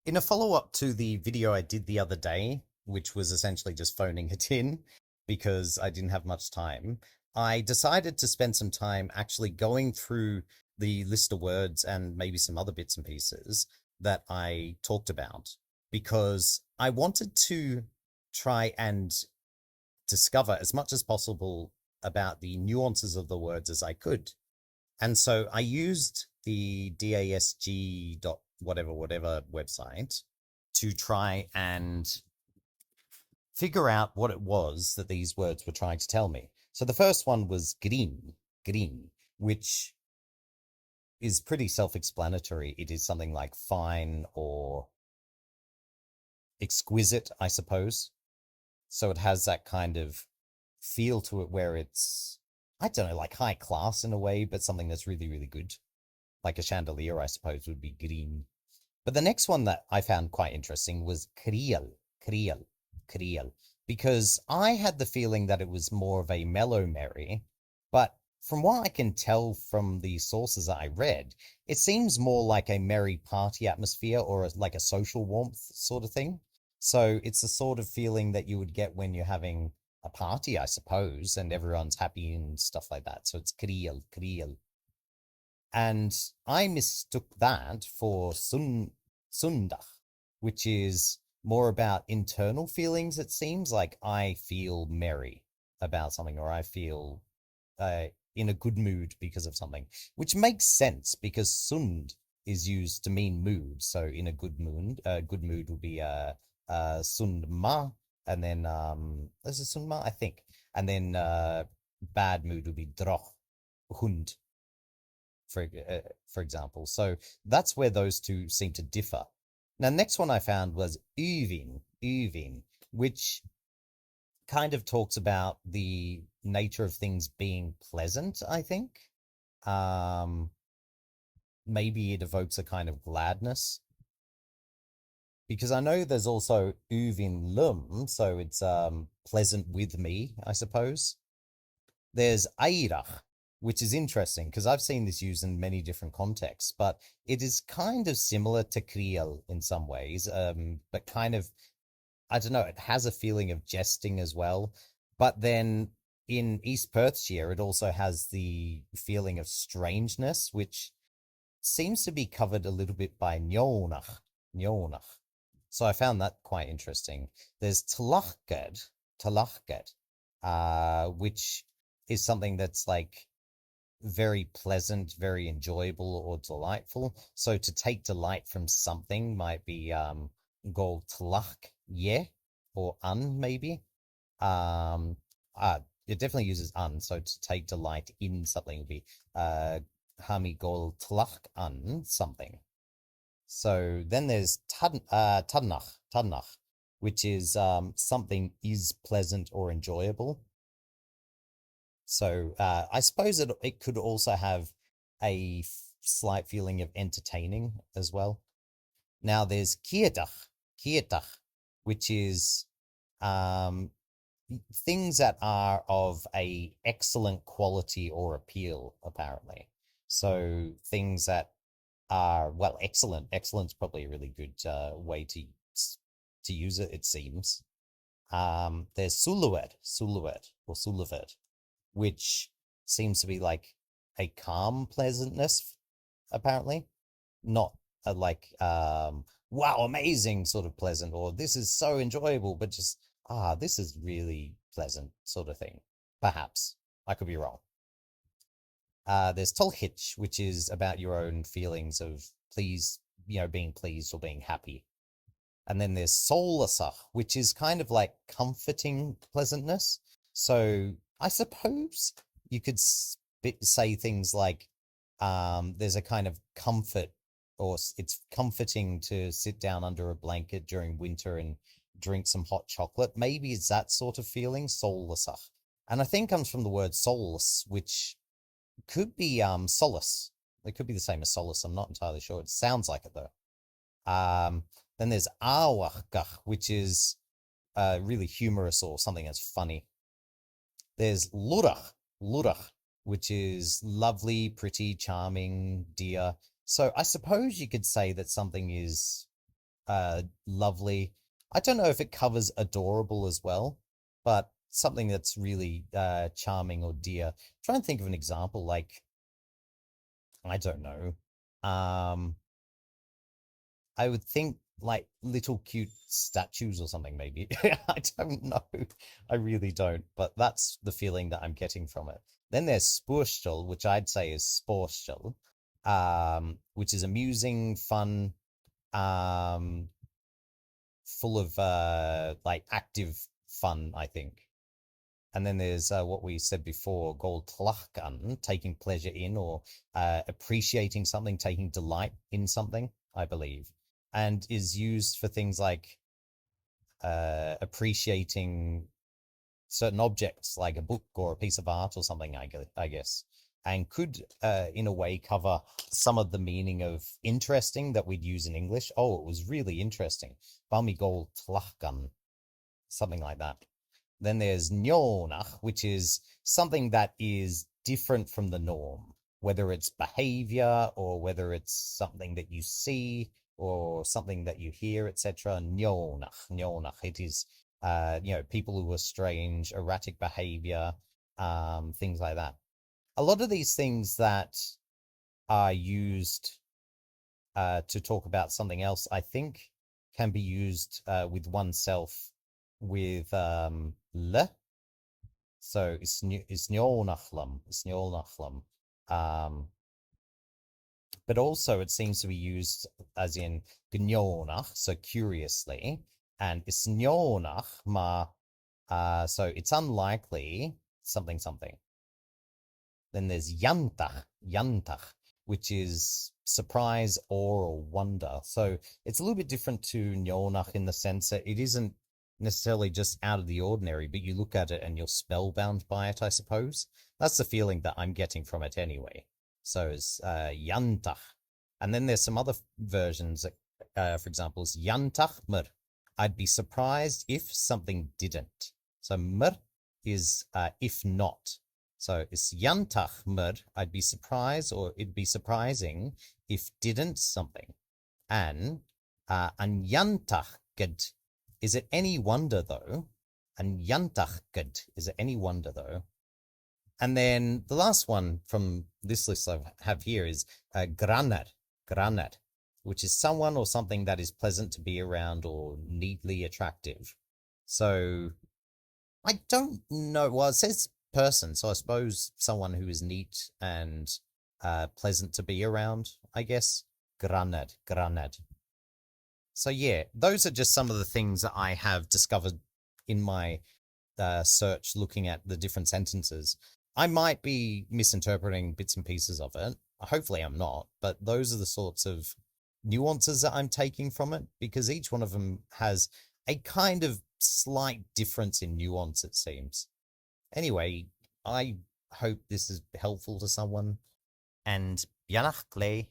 In a follow-up to the video I did the other day, which was essentially just phoning it in because I didn't have much time, I decided to spend some time actually going through the list of words and maybe some other bits and pieces that I talked about because I wanted to try and discover as much as possible about the nuances of the words as I could. And so I used the DASG dot whatever website to try and figure out what it was that these words were trying to tell me. So the first one was green, which is pretty self-explanatory. It is something like fine or exquisite, I suppose. So it has that kind of feel to it where it's, I don't know, like high class in a way, but something that's really, really good. Like a chandelier, I suppose, would be green. But the next one that I found quite interesting was Kriel, Kriel, because I had the feeling that it was more of a mellow merry, but from what I can tell from the sources that I read, it seems more like a merry party atmosphere or like a social warmth sort of thing. So it's the sort of feeling that you would get when you're having a party, I suppose, and everyone's happy and stuff like that. So it's Kriel. And I mistook that for Sundach, which is more about internal feelings, it seems. Like I feel merry about something, or I feel in a good mood because of something, which makes sense because Sund is used to mean mood. So in a good mood would be Sund Ma, and then is it Sund Ma? I think. And then bad mood would be Droch Hund, for example. So that's where those two seem to differ. Now, next one I found was Uvin, which kind of talks about the nature of things being pleasant, I think. Um, Maybe it evokes a kind of gladness. Because I know there's also Uvin Lum, so it's pleasant with me, I suppose. There's Eirach, which is interesting because I've seen this used in many different contexts, but it is kind of similar to Kriel in some ways, but kind of, I don't know, it has a feeling of jesting as well. But then in East Perthshire, it also has the feeling of strangeness, which seems to be covered a little bit by Nionach. So I found that quite interesting. There's Talachged, which is something that's like very pleasant, very enjoyable or delightful. So to take delight from something might be go tlach yeah or un maybe. Um it definitely uses un, so to take delight in something would be hami gol tlach un something. So then there's tadnach, which is something is pleasant or enjoyable. So I suppose it could also have a slight feeling of entertaining as well. Now there's kietach, which is um, things that are of a excellent quality or appeal, apparently. So things that are, well, excellent. Excellent's probably a really good way to use it, it seems. There's Suluet or Suluvet, which seems to be like a calm pleasantness, apparently. Not a like wow, amazing sort of pleasant, or this is so enjoyable, but just this is really pleasant sort of thing. Perhaps. I could be wrong. There's Tolhich, which is about your own feelings of being pleased or being happy. And then there's Solasach, which is kind of like comforting pleasantness. So I suppose you could say things like there's a kind of comfort, or it's comforting to sit down under a blanket during winter and drink some hot chocolate. Maybe it's that sort of feeling, Solasach. And I think comes from the word solace, which could be solace. It could be the same as solace. I'm not entirely sure. It sounds like it though. Then there's awachgach, which is really humorous or something that's funny. There's lurach, which is lovely, pretty, charming, dear. So I suppose you could say that something is lovely. I don't know if it covers adorable as well, but something that's really charming or dear. Try and think of an example, like I don't know. Um, I would think like little cute statues or something, maybe. I don't know. I really don't. But that's the feeling that I'm getting from it. Then there's Spurstel, which I'd say is Sporstel, which is amusing, fun, um, full of like active fun, I think. And then there's what we said before, Goldtlachkan, taking pleasure in or appreciating something, taking delight in something, I believe, and is used for things like appreciating certain objects, like a book or a piece of art or something, I guess, and could, in a way, cover some of the meaning of interesting that we'd use in English. Oh, it was really interesting. Bami Goldtlachkan, something like that. Then there's njónach, which is something that is different from the norm, whether it's behavior or whether it's something that you see or something that you hear, etc. Njónach. It is, people who are strange, erratic behavior, things like that. A lot of these things that are used to talk about something else, I think, can be used with oneself with le. So it's Njolnachlam. It's Njolnachlam. Um, but also it seems to be used as in Gnolnach, so curiously, and it's Njolnach ma, so it's unlikely something something. Then there's Yantach, which is surprise, awe, or wonder. So it's a little bit different to Njolnach in the sense that it isn't necessarily just out of the ordinary, but you look at it and you're spellbound by it, I suppose. That's the feeling that I'm getting from it anyway. So it's Yantach. And then there's some other versions, for example, is Yantach Mer. I'd be surprised if something didn't. So Mer is if not. So it's Yantach Mer. I'd be surprised, or it'd be surprising if didn't something. And Yantach Ged. Is it any wonder though? And Yantach Ged. Is it any wonder though? And then the last one from this list I have here is Granat, which is someone or something that is pleasant to be around or neatly attractive. So I don't know. Well, it says person, so I suppose someone who is neat and pleasant to be around, I guess. Granad. So yeah, those are just some of the things that I have discovered in my search looking at the different sentences. I might be misinterpreting bits and pieces of it. Hopefully, I'm not, but those are the sorts of nuances that I'm taking from it because each one of them has a kind of slight difference in nuance, it seems. Anyway, I hope this is helpful to someone, and Yanach Clay.